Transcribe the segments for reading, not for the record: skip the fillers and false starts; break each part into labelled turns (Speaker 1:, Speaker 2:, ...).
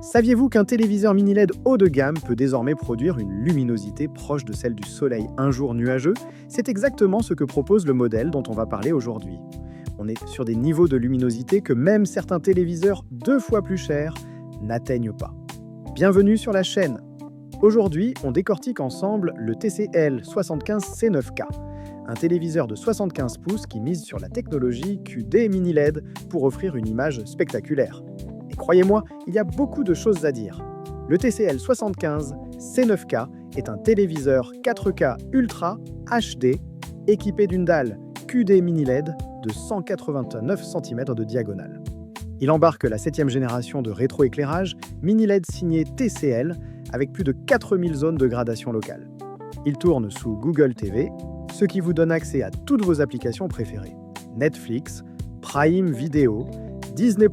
Speaker 1: Saviez-vous qu'un téléviseur mini LED haut de gamme peut désormais produire une luminosité proche de celle du soleil un jour nuageux? C'est exactement ce que propose le modèle dont on va parler aujourd'hui. On est sur des niveaux de luminosité que même certains téléviseurs 2 fois plus chers n'atteignent pas. Bienvenue sur la chaîne. Aujourd'hui, on décortique ensemble le TCL 75C9K, un téléviseur de 75 pouces qui mise sur la technologie QD mini LED pour offrir une image spectaculaire. Et croyez-moi, il y a beaucoup de choses à dire. Le TCL 75 C9K est un téléviseur 4K Ultra HD équipé d'une dalle QD mini LED de 189 cm de diagonale. Il embarque la 7e génération de rétroéclairage mini LED signé TCL avec plus de 4000 zones de gradation locale. Il tourne sous Google TV, ce qui vous donne accès à toutes vos applications préférées. Netflix, Prime Video, Disney+,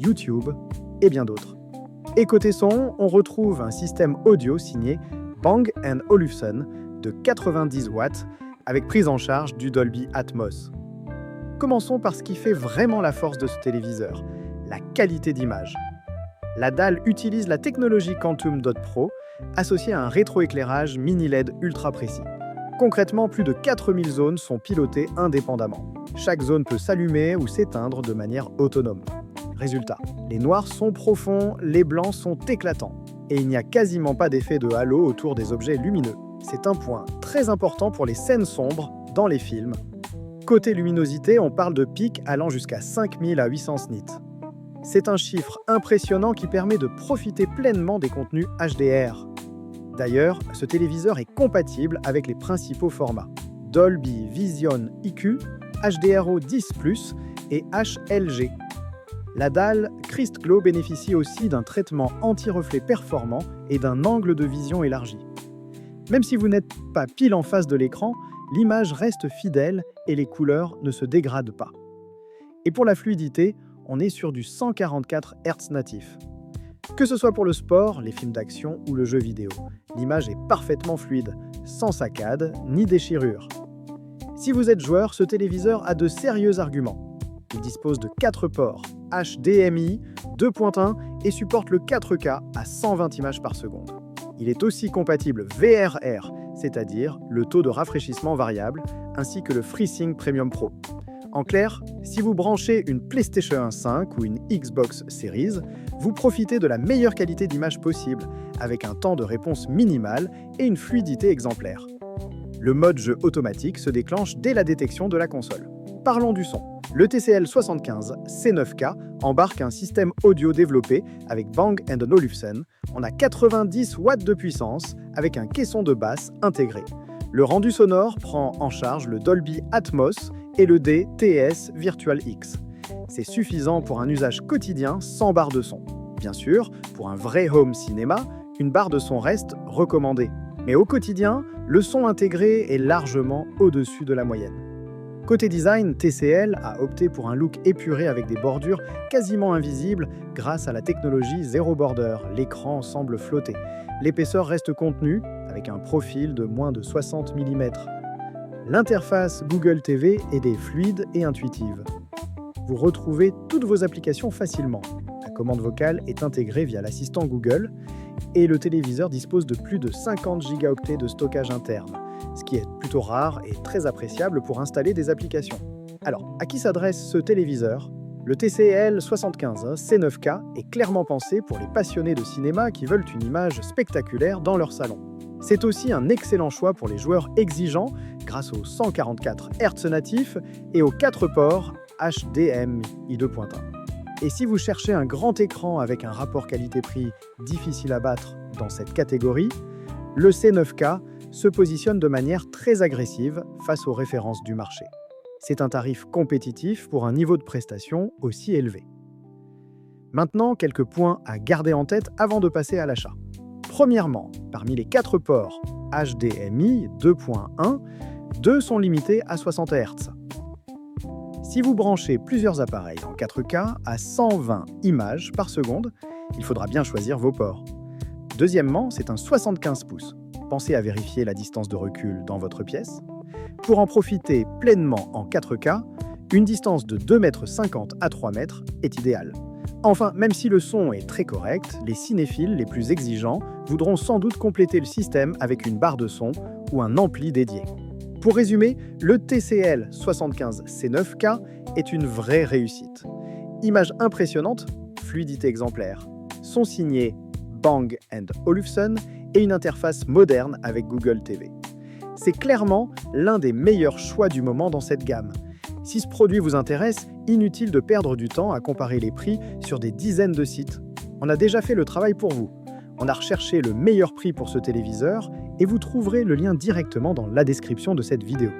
Speaker 1: YouTube et bien d'autres. Et côté son, on retrouve un système audio signé Bang & Olufsen de 90 watts avec prise en charge du Dolby Atmos. Commençons par ce qui fait vraiment la force de ce téléviseur, la qualité d'image. La dalle utilise la technologie Quantum Dot Pro associée à un rétroéclairage mini LED ultra précis. Concrètement, plus de 4000 zones sont pilotées indépendamment. Chaque zone peut s'allumer ou s'éteindre de manière autonome. Résultat, les noirs sont profonds, les blancs sont éclatants. Et il n'y a quasiment pas d'effet de halo autour des objets lumineux. C'est un point très important pour les scènes sombres dans les films. Côté luminosité, on parle de pics allant jusqu'à 5000 à 800 nits. C'est un chiffre impressionnant qui permet de profiter pleinement des contenus HDR. D'ailleurs, ce téléviseur est compatible avec les principaux formats Dolby Vision IQ, HDRO10+, et HLG. La dalle Cristglow bénéficie aussi d'un traitement anti-reflet performant et d'un angle de vision élargi. Même si vous n'êtes pas pile en face de l'écran, l'image reste fidèle et les couleurs ne se dégradent pas. Et pour la fluidité, on est sur du 144 Hz natif. Que ce soit pour le sport, les films d'action ou le jeu vidéo, l'image est parfaitement fluide, sans saccades ni déchirures. Si vous êtes joueur, ce téléviseur a de sérieux arguments. Il dispose de 4 ports HDMI 2.1 et supporte le 4K à 120 images par seconde. Il est aussi compatible VRR, c'est-à-dire le taux de rafraîchissement variable, ainsi que le FreeSync Premium Pro. En clair, si vous branchez une PlayStation 5 ou une Xbox Series, vous profitez de la meilleure qualité d'image possible, avec un temps de réponse minimal et une fluidité exemplaire. Le mode jeu automatique se déclenche dès la détection de la console. Parlons du son. Le TCL 75 C9K embarque un système audio développé avec Bang & Olufsen. On a 90 watts de puissance avec un caisson de basse intégré. Le rendu sonore prend en charge le Dolby Atmos et le DTS Virtual X. C'est suffisant pour un usage quotidien sans barre de son. Bien sûr, pour un vrai home cinéma, une barre de son reste recommandée. Mais au quotidien, le son intégré est largement au-dessus de la moyenne. Côté design, TCL a opté pour un look épuré avec des bordures quasiment invisibles grâce à la technologie Zero Border. L'écran semble flotter. L'épaisseur reste contenue avec un profil de moins de 60 mm. L'interface Google TV est fluide et intuitive. Vous retrouvez toutes vos applications facilement. La commande vocale est intégrée via l'assistant Google et le téléviseur dispose de plus de 50 Go de stockage interne, ce qui est plutôt rare et très appréciable pour installer des applications. Alors, à qui s'adresse ce téléviseur? Le TCL 75 C9K est clairement pensé pour les passionnés de cinéma qui veulent une image spectaculaire dans leur salon. C'est aussi un excellent choix pour les joueurs exigeants grâce aux 144 Hz natifs et aux 4 ports HDMI 2.1. Et si vous cherchez un grand écran avec un rapport qualité-prix difficile à battre dans cette catégorie, le C9K se positionne de manière très agressive face aux références du marché. C'est un tarif compétitif pour un niveau de prestation aussi élevé. Maintenant, quelques points à garder en tête avant de passer à l'achat. Premièrement, parmi les 4 ports HDMI 2.1, 2 sont limités à 60 Hz. Si vous branchez plusieurs appareils en 4K à 120 images par seconde, il faudra bien choisir vos ports. Deuxièmement, c'est un 75 pouces. Pensez à vérifier la distance de recul dans votre pièce. Pour en profiter pleinement en 4K, une distance de 2,50 m à 3 m est idéale. Enfin, même si le son est très correct, les cinéphiles les plus exigeants voudront sans doute compléter le système avec une barre de son ou un ampli dédié. Pour résumer, le TCL 75C9K est une vraie réussite. Image impressionnante, fluidité exemplaire. Son signé Bang & Olufsen et une interface moderne avec Google TV. C'est clairement l'un des meilleurs choix du moment dans cette gamme. Si ce produit vous intéresse, inutile de perdre du temps à comparer les prix sur des dizaines de sites. On a déjà fait le travail pour vous. On a recherché le meilleur prix pour ce téléviseur et vous trouverez le lien directement dans la description de cette vidéo.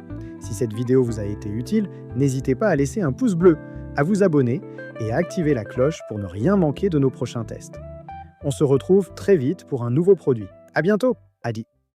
Speaker 1: Si cette vidéo vous a été utile, n'hésitez pas à laisser un pouce bleu, à vous abonner et à activer la cloche pour ne rien manquer de nos prochains tests. On se retrouve très vite pour un nouveau produit. À bientôt, Adi.